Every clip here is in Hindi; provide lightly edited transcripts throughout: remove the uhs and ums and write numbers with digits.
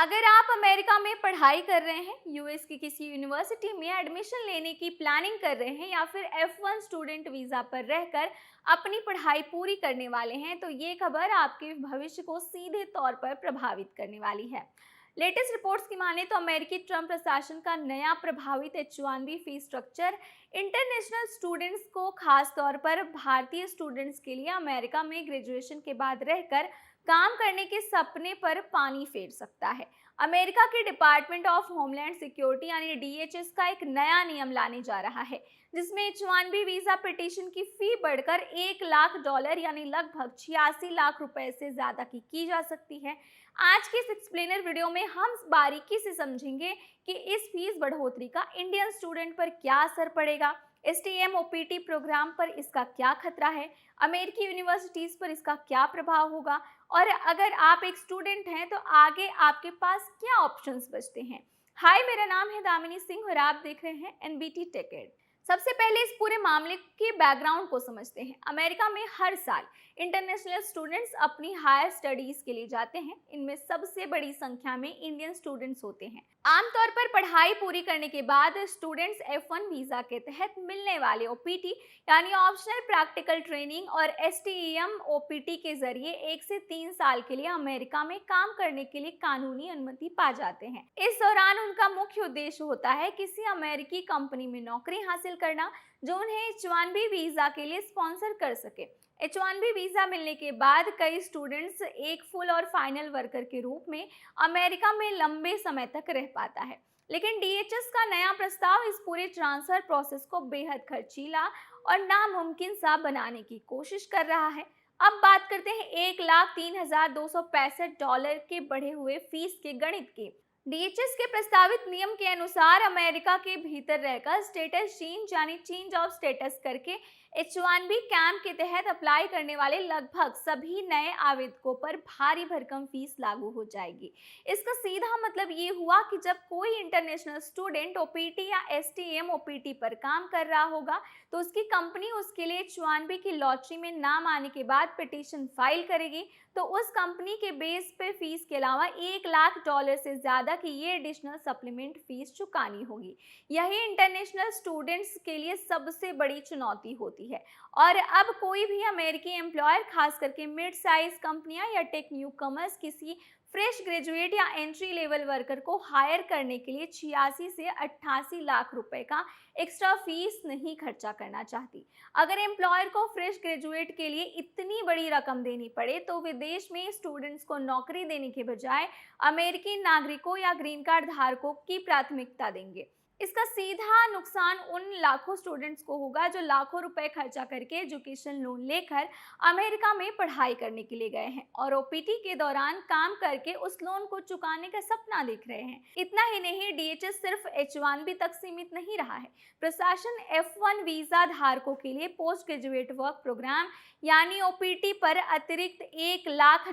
अगर आप अमेरिका में पढ़ाई कर रहे हैं, यूएस की किसी यूनिवर्सिटी में एडमिशन लेने की प्लानिंग कर रहे हैं या फिर F1 स्टूडेंट वीज़ा पर रहकर अपनी पढ़ाई पूरी करने वाले हैं, तो ये खबर आपके भविष्य को सीधे तौर पर प्रभावित करने वाली है। लेटेस्ट रिपोर्ट्स की माने तो अमेरिकी ट्रंप प्रशासन का नया प्रभावित H1B fees structure international students को खास तौर पर भारतीय स्टूडेंट्स के लिए अमेरिका में ग्रेजुएशन के बाद रहकर काम करने के सपने पर पानी फेर सकता है। अमेरिका के डिपार्टमेंट ऑफ होमलैंड सिक्योरिटी यानी DHS का एक नया नियम लाने जा रहा है, जिसमें H1B वीजा पिटीशन की फी बढ़कर $1 लाख यानी लगभग 86 लाख रुपए से ज्यादा की जा सकती है। आज के इस एक्सप्लेनर वीडियो में हम बारीकी से समझेंगे कि इस फीस बढ़ोतरी का इंडियन स्टूडेंट पर क्या असर पड़ेगा, STEM OPT प्रोग्राम पर इसका क्या खतरा है, अमेरिकी यूनिवर्सिटीज पर इसका क्या प्रभाव होगा, और अगर आप एक स्टूडेंट हैं तो आगे आपके पास क्या ऑप्शंस बचते हैं। हाय, मेरा नाम है दामिनी सिंह और आप देख रहे हैं NBT टेक एड। सबसे पहले इस पूरे मामले के बैकग्राउंड को समझते हैं। अमेरिका में हर साल इंटरनेशनल स्टूडेंट्स अपनी हायर स्टडीज के लिए जाते हैं। इनमें सबसे बड़ी संख्या में इंडियन स्टूडेंट्स होते हैं। आमतौर पर पढ़ाई पूरी करने के बाद स्टूडेंट्स F1 वीजा के तहत मिलने वाले OPT यानी ऑप्शनल प्रैक्टिकल ट्रेनिंग और STEM OPT के जरिए 1 से 3 साल के लिए अमेरिका में काम करने के लिए कानूनी अनुमति पा जाते हैं। इस दौरान उनका मुख्य उद्देश्य होता है किसी अमेरिकी कंपनी में नौकरी हासिल करना, जो उन्हें H1B वीजा के लिए स्पॉन्सर कर सके। H1B वीजा मिलने के बाद कई स्टूडेंट्स एक फुल और फाइनल वर्कर के रूप में अमेरिका में लंबे समय तक रह पाता है। लेकिन DHS का नया प्रस्ताव इस पूरे ट्रांसफर प्रोसेस को बेहद खर्चीला और नामुमकिन सा बनाने की कोशिश कर रहा है। अब बात करते हैं $1,03,265 के बढ़े हुए फीस के गणित की। DHS के प्रस्तावित नियम के अनुसार अमेरिका के भीतर रहकर स्टेटस चेंज यानी चेंज ऑफ स्टेटस करके H1B कैंप के तहत अप्लाई करने वाले लगभग सभी नए आवेदकों पर भारी भरकम फीस लागू हो जाएगी। इसका सीधा मतलब ये हुआ कि जब कोई इंटरनेशनल स्टूडेंट OPT या STEM OPT पर काम कर रहा होगा, तो उसकी कंपनी उसके लिए H1B की लॉटरी में नाम आने के बाद पिटीशन फाइल करेगी, तो उस कंपनी के बेस पे फीस के अलावा $1 लाख से ज्यादा की ये एडिशनल सप्लीमेंट फीस चुकानी होगी। यही इंटरनेशनल स्टूडेंट्स के लिए सबसे बड़ी चुनौती होती है। और अब कोई भी अमेरिकी एम्प्लॉयर, खास करके मिड साइज कंपनियां या टेक न्यूकमर्स, किसी फ्रेश ग्रेजुएट या एंट्री लेवल वर्कर को हायर करने के लिए 86 से 88 लाख रुपए का एक्स्ट्रा फीस नहीं खर्चा करना चाहती। अगर एम्प्लॉयर को फ्रेश ग्रेजुएट के लिए इतनी बड़ी रकम देनी पड़े, तो विदेश में स्टूडेंट्स को नौकरी देने के बजाय अमेरिकी नागरिकों या ग्रीन कार्ड धारकों की प्राथमिकता देंगे। इसका सीधा नुकसान उन लाखों स्टूडेंट्स को होगा जो लाखों रुपए खर्चा करके एजुकेशन लोन लेकर अमेरिका में पढ़ाई करने के लिए गए हैं और OPT के दौरान काम करके उस लोन को चुकाने का सपना देख रहे हैं। इतना ही नहीं, DHS सिर्फ H1B तक सीमित नहीं रहा है। प्रशासन F1 वीजा धारकों के लिए पोस्ट ग्रेजुएट वर्क प्रोग्राम यानी OPT पर अतिरिक्त $1 लाख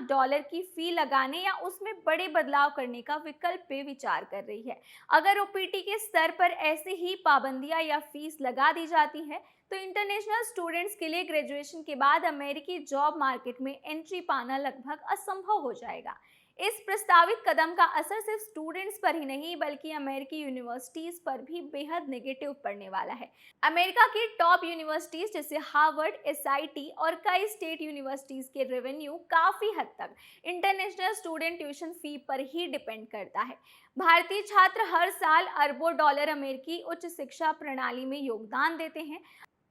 की फी लगाने या उसमें बड़े बदलाव करने का विकल्प पे विचार कर रही है। अगर OPT के स्तर पर ऐसे ही पाबंदियां या फीस लगा दी जाती है, तो इंटरनेशनल स्टूडेंट्स के लिए ग्रेजुएशन के बाद अमेरिकी जॉब मार्केट में एंट्री पाना लगभग असंभव हो जाएगा। इस प्रस्तावित कदम का असर सिर्फ स्टूडेंट्स पर ही नहीं, बल्कि अमेरिकी यूनिवर्सिटीज पर भी बेहद नेगेटिव पड़ने वाला है। अमेरिका की टॉप यूनिवर्सिटीज जैसे हार्वर्ड, SIT और कई स्टेट यूनिवर्सिटीज के रेवेन्यू काफी हद तक इंटरनेशनल स्टूडेंट ट्यूशन फी पर ही डिपेंड करता है। भारतीय छात्र हर साल अरबों डॉलर अमेरिकी उच्च शिक्षा प्रणाली में योगदान देते हैं।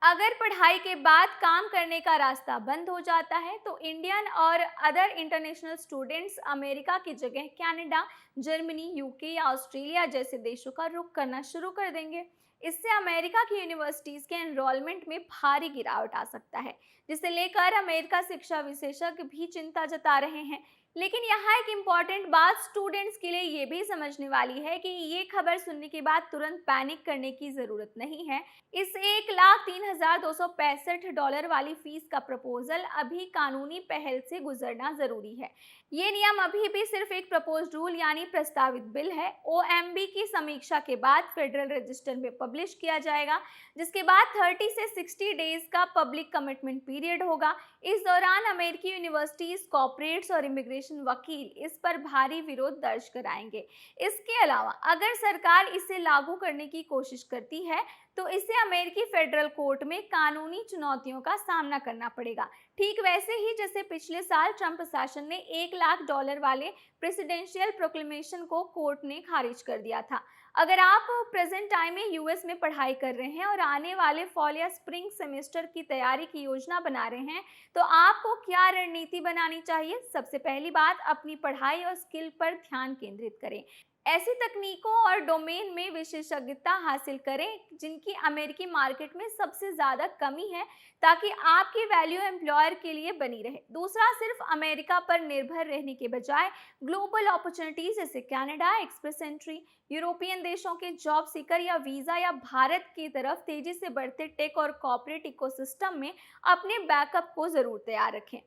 अगर पढ़ाई के बाद काम करने का रास्ता बंद हो जाता है, तो इंडियन और अदर इंटरनेशनल स्टूडेंट्स अमेरिका की जगह कनाडा, जर्मनी, UK या ऑस्ट्रेलिया जैसे देशों का रुख करना शुरू कर देंगे। इससे अमेरिका की यूनिवर्सिटीज के एनरोलमेंट में भारी गिरावट आ सकता है, जिसे लेकर अमेरिका शिक्षा विशेषज्ञ भी चिंता जता रहे हैं। लेकिन यहाँ एक इम्पॉर्टेंट बात स्टूडेंट्स के लिए ये भी समझने वाली है कि ये खबर सुनने के बाद तुरंत पैनिक करने की जरूरत नहीं है। इस $1,03,265 वाली फीस का प्रपोजल अभी कानूनी पहल से गुजरना जरूरी है। ये नियम अभी भी सिर्फ एक प्रपोज्ड रूल यानी प्रस्तावित बिल है। OMB की समीक्षा के बाद फेडरल रजिस्टर में पब्लिश किया जाएगा, जिसके बाद 30 से 60 डेज का पब्लिक कमिटमेंट पीरियड होगा। इस दौरान अमेरिकी यूनिवर्सिटीज, कॉर्पोरेट्स और इमिग्रेशन इमिग्रेशन वकील इस पर भारी विरोध दर्ज कराएंगे। इसके अलावा अगर सरकार इसे लागू करने की कोशिश करती है तो इसे अमेरिकी फेडरल कोर्ट में कानूनी चुनौतियों का सामना करना पड़ेगा। ठीक वैसे ही जैसे पिछले साल ट्रंप प्रशासन ने $1 लाख वाले प्रेसिडेंशियल प्रोक्लेमेशन को कोर्ट ने खारिज कर दिया था। अगर आप प्रेजेंट टाइम में यूएस में पढ़ाई कर रहे हैं और आने वाले फॉल या स्प्रिंग सेमेस्टर की तैयारी की योजना बना रहे हैं, तो आपको क्या रणनीति बनानी चाहिए? सबसे पहली बात, अपनी पढ़ाई और स्किल पर ध्यान केंद्रित करें। ऐसी तकनीकों और डोमेन में विशेषज्ञता हासिल करें जिनकी अमेरिकी मार्केट में सबसे ज़्यादा कमी है, ताकि आपकी वैल्यू एम्प्लॉयर के लिए बनी रहे। दूसरा, सिर्फ अमेरिका पर निर्भर रहने के बजाय ग्लोबल अपॉर्चुनिटीज जैसे कनाडा, एक्सप्रेस एंट्री, यूरोपियन देशों के जॉब सीकर या वीज़ा, या भारत की तरफ तेजी से बढ़ते टेक और कॉर्पोरेट इकोसिस्टम में अपने बैकअप को ज़रूर तैयार रखें।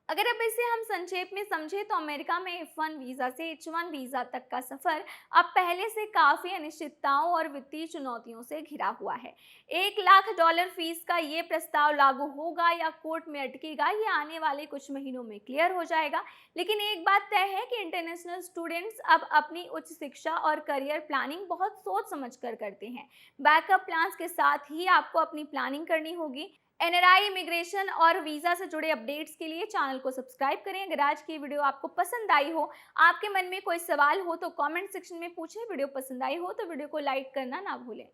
अगर अब इसे हम संक्षेप में समझें तो अमेरिका में F1 वीज़ा से H1 वीज़ा तक का सफ़र अब पहले से काफ़ी अनिश्चितताओं और वित्तीय चुनौतियों से घिरा हुआ है। $1 लाख फीस का ये प्रस्ताव लागू होगा या कोर्ट में अटकेगा, ये आने वाले कुछ महीनों में क्लियर हो जाएगा। लेकिन एक बात तय है कि इंटरनेशनल स्टूडेंट्स अब अपनी उच्च शिक्षा और करियर प्लानिंग बहुत सोच समझ कर करते हैं। बैकअप प्लान्स के साथ ही आपको अपनी प्लानिंग करनी होगी। एनआरआई, इमिग्रेशन और वीज़ा से जुड़े अपडेट्स के लिए चैनल को सब्सक्राइब करें। अगर आज की वीडियो आपको पसंद आई हो, आपके मन में कोई सवाल हो तो कमेंट सेक्शन में पूछें। वीडियो पसंद आई हो तो वीडियो को लाइक करना ना भूलें।